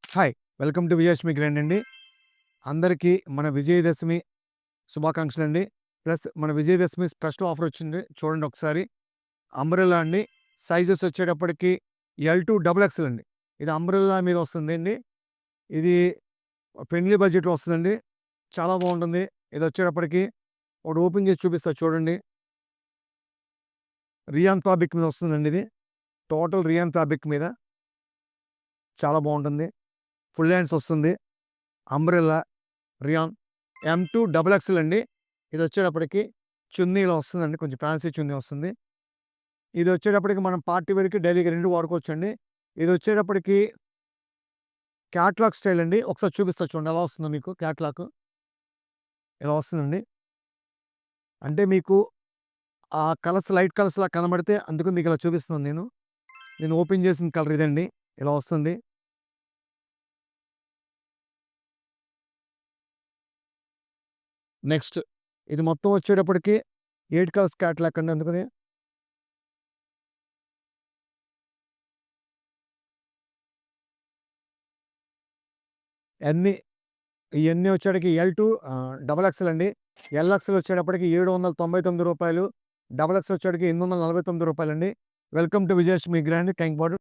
Hi! Welcome to Vijayalakshmi grand అండి. అందరికీ మన విజయదశమి శుభాకాంక్షలండి. ప్లస్ మన విజయదశమి స్పెషల్ ఆఫర్ వచ్చింది. చూడండి ఒకసారి. అంబ్రెల్లా అండి. సైజెస్ వచ్చేటప్పటికి ఎల్2 డబుల్ ఎక్సెల్ అండి. ఇది అంబ్రెల్లా మీద వస్తుందండి. ఇది ఫ్రెండ్లీ బడ్జెట్‌లో వస్తదండి. చాలా బావుంటుంది. ఇదొచ్చేటప్పటికి ఒకటి ఓపెన్ చేసి చూపిస్తా చూడండి. రియాన్ ఫ్యాబ్రిక్ మీద వస్తుందండి ఇది. టోటల్ రియాన్ ఫ్యాబ్రిక్ మీద చాలా బావుంటుంది. ఫుల్ హ్యాండ్స్ వస్తుంది. అంబ్రెల్లా రియాన్ ఎమ్2 డబుల్ ఎక్సెల్ అండి. ఇదొచ్చేటప్పటికి చున్నీ ఇలా వస్తుందండి. కొంచెం ఫ్యాన్సీ చున్నీ వస్తుంది. ఇదొచ్చేటప్పటికి మనం పార్టీ వేర్‌కి, డైలీకి 2 వాడుకోవచ్చండి. ఇదొచ్చేటప్పటికి క్యాట్లాగ్ స్టైల్ అండి. ఒకసారి చూపిస్తా చూడండి ఎలా వస్తుందో మీకు క్యాట్లాగ్. ఇలా వస్తుందండి. అంటే మీకు ఆ కలర్స్ లైట్ కలర్స్‌లా కనబడితే అందుకు మీకిలా చూపిస్తున్నాను నేను. నేను ఓపెన్ చేసిన కలర్ ఇదండి. ఇలా వస్తుంది. నెక్స్ట్ ఇది మొత్తం వచ్చేటప్పటికి 8 కలర్స్ క్యాట్లాగ్ అండి అందుకని. అన్నీ ఇయన్నీ వచ్చేటప్పటికి ఎల్2 డబుల్ ఎక్సెల్ అండి. ఎల్ ఎక్సెల్ వచ్చేటప్పటికి రూ. 799, డబుల్ ఎక్సెల్ వచ్చేటప్పటికి రూ. 849 అండి. Welcome to Vijayalakshmi grand thank you for